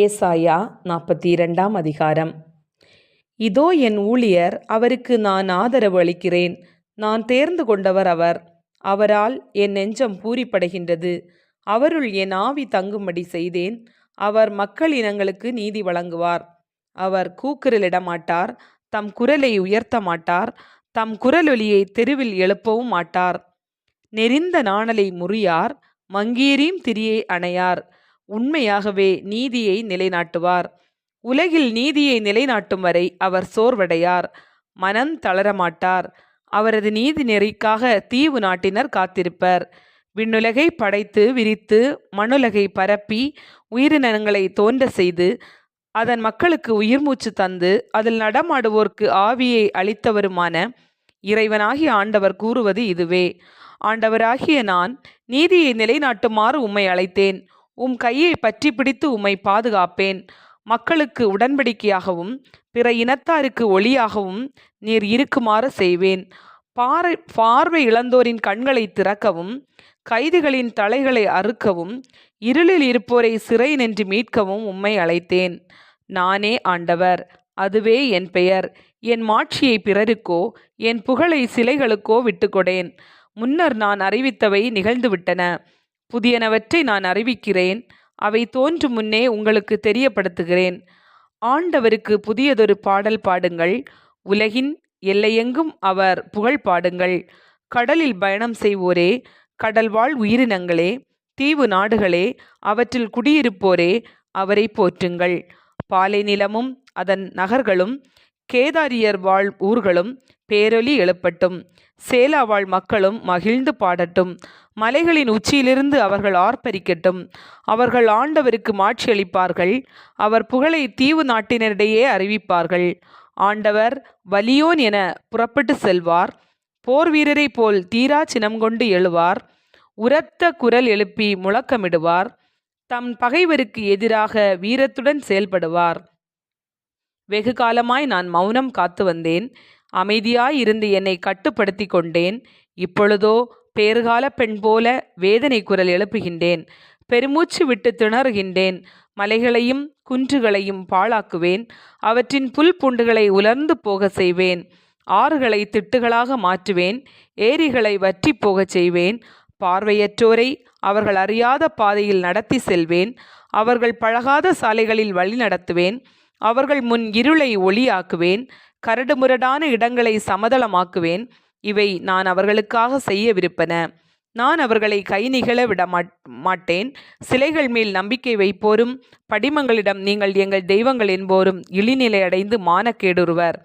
ஏசாயா 42 அதிகாரம். இதோ என் ஊழியர், அவருக்கு நான் ஆதரவு அளிக்கிறேன். நான் தேர்ந்து கொண்டவர் அவர். அவரால் என் நெஞ்சம் பூரிப்படைகின்றது. அவருள் என் ஆவி தங்கும்படி செய்தேன். அவர் மக்கள் இனங்களுக்கு நீதி வழங்குவார். அவர் கூக்குரலிடமாட்டார், தம் குரலை உயர்த்த மாட்டார், தம் குரலொலியை தெருவில் எழுப்பவும் மாட்டார். நெரிந்த நாணலை முறியார், மங்கீரீம் திரியை அணையார். உண்மையாகவே நீதியை நிலைநாட்டுவார். உலகில் நீதியை நிலைநாட்டும் வரை அவர் சோர்வடையார், மனம் தளரமாட்டார். அவரது நீதி நெறிக்காக தீவு நாட்டினர் காத்திருப்பர். விண்ணுலகை படைத்து விரித்து மண்ணுலகை பரப்பி உயிரினங்களை தோன்ற செய்து அதன் மக்களுக்கு உயிர்மூச்சு தந்து அதில் நடமாடுவோர்க்கு ஆவியை அளித்தவருமான இறைவனாகிய ஆண்டவர் கூறுவது இதுவே: ஆண்டவராகிய நான் நீதியை நிலைநாட்டுமாறு உம்மை அழைத்தேன். உம் கையை பற்றி பிடித்து உம்மை பாதுகாப்பேன். மக்களுக்கு உடன்படிக்கையாகவும் பிற இனத்தாருக்கு ஒளியாகவும் நீர் இருக்குமாறு செய்வேன். பார்வை இழந்தோரின் கண்களை திறக்கவும், கைதிகளின் தலைகளை அறுக்கவும், இருளில் இருப்போரை சிறை நின்று மீட்கவும் உம்மை அழைத்தேன். நானே ஆண்டவர், அதுவே என் பெயர். என் மாட்சியை பிறருக்கோ என் புகழை சிலைகளுக்கோ விட்டுக்கொடேன். முன்னர் நான் அறிவித்தவை நிகழ்ந்துவிட்டன. புதியனவற்றை நான் அறிவிக்கிறேன். அவை தோன்றும் முன்னே உங்களுக்கு தெரியப்படுத்துகிறேன். ஆண்டவருக்கு புதியதொரு பாடல் பாடுங்கள். உலகின் எல்லையெங்கும் அவர் புகழ் பாடுங்கள். கடலில் பயணம் செய்வோரே, கடல்வாழ் உயிரினங்களே, தீவு நாடுகளே, அவற்றில் குடியிருப்போரே, அவரை போற்றுங்கள். பாலை நிலமும் அதன் நகர்களும் கேதாரியர் வாழ் ஊர்களும் பேரொலி எழுப்பட்டும். சேலா வாழ் மக்களும் மகிழ்ந்து பாடட்டும். மலைகளின் உச்சியிலிருந்து அவர்கள் ஆர்ப்பரிக்கட்டும். அவர்கள் ஆண்டவருக்கு மாட்சியளிப்பார்கள். அவர் புகழை தீவு நாட்டினரிடையே அறிவிப்பார்கள். ஆண்டவர் வலியோன் என புறப்பட்டு செல்வார். போர் வீரரை போல் தீரா சினம் கொண்டு எழுவார். உரத்த குரல் எழுப்பி முழக்கமிடுவார். தம் பகைவருக்கு எதிராக வீரத்துடன் செயல்படுவார். வெகு காலமாய் நான் மௌனம் காத்து வந்தேன். அமைதியாயிருந்து என்னை கட்டுப்படுத்தி கொண்டேன். இப்பொழுதோ பேறுகால பெண் போல வேதனை குரல் எழுப்புகின்றேன். பெருமூச்சு விட்டு திணறுகின்றேன். மலைகளையும் குன்றுகளையும் பாழாக்குவேன். அவற்றின் புல் பூண்டுகளை உலர்ந்து போக செய்வேன். ஆறுகளை திட்டுகளாக மாற்றுவேன். ஏரிகளை வற்றி போகச் செய்வேன். பார்வையற்றோரை அவர்கள் அறியாத பாதையில் நடத்தி செல்வேன். அவர்கள் பழகாத சாலைகளில் வழி நடத்துவேன். அவர்கள் முன் இருளை ஒளியாக்குவேன். கரடுமுரடான இடங்களை சமதளமாக்குவேன். இவை நான் அவர்களுக்காக செய்யவிருப்பன. நான் அவர்களை கை நிகழ விட மாட்டேன். சிலைகள் மேல் நம்பிக்கை வைப்போரும் படிமங்களிடம் நீங்கள் எங்கள் தெய்வங்கள் என்போரும் இழிநிலை அடைந்து மானக்கேடுருவர்.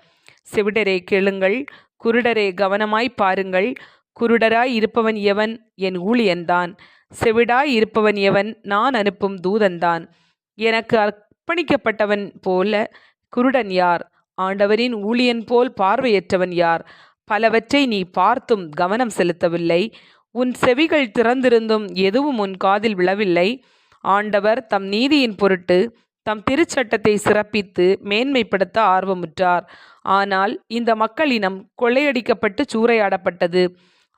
செவிடரே கேளுங்கள், குருடரே கவனமாய் பாருங்கள். குருடராய் இருப்பவன் எவன்? என் ஊழியன்தான். செவிடாய் இருப்பவன் எவன்? நான் அனுப்பும் தூதன்தான். எனக்கு அர்ப்பணிக்கப்பட்டவன் போல குருடன் யார்? ஆண்டவரின் ஊழியன் போல் பார்வையற்றவன் யார்? பலவற்றை நீ பார்த்தும் கவனம் செலுத்தவில்லை. உன் செவிகள் திறந்திருந்தும் எதுவும் உன் காதில் விழவில்லை. ஆண்டவர் தம் நீதியின் பொருட்டு தம் திருச்சட்டத்தை சிறப்பித்து மேன்மைப்படுத்த ஆர்வமுற்றார். ஆனால் இந்த மக்களினம் கொள்ளையடிக்கப்பட்டு சூறையாடப்பட்டது.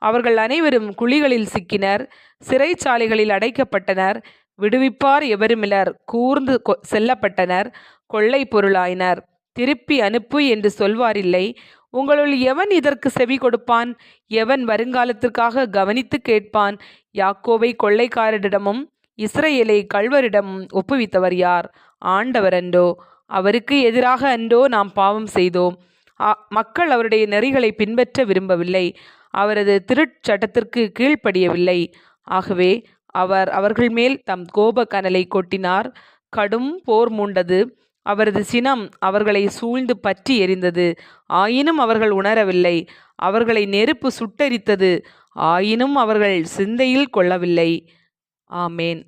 அவர்கள் அனைவரும் குழிகளில் சிக்கினர், சிறைச்சாலைகளில் அடைக்கப்பட்டனர். விடுவிப்பார் எவருமிலர், கூர்ந்து செல்லப்பட்டனர், கொள்ளை பொருளாயினர். திருப்பி அனுப்பு என்று சொல்வாரில்லை. உங்களுள் எவன் இதற்கு செவி கொடுப்பான்? எவன் வருங்காலத்திற்காக கவனித்து கேட்பான்? யாக்கோவை கொள்ளைக்காரரிடமும் இஸ்ரவேலை கள்வரிடமும் ஒப்புவித்தவர் யார்? ஆண்டவர் அன்றோ? அவருக்கு எதிராக அன்றோ நாம் பாவம் செய்தோம்? மக்கள் அவருடைய நெறிகளை பின்பற்ற விரும்பவில்லை. அவரது திருச்சட்டத்திற்கு கீழ்ப்படியவில்லை. ஆகவே அவர் அவர்கள் மேல் தம் கோப கனலை கொட்டினார். கடும் போர் மூண்டது. அவரது சினம் அவர்களை சூழ்ந்து பற்றி எரிந்தது. ஆயினும் அவர்கள் உணரவில்லை. அவர்களை நெருப்பு சுட்டெரித்தது. ஆயினும் அவர்கள் சிந்தையில் கொள்ளவில்லை. ஆமேன்.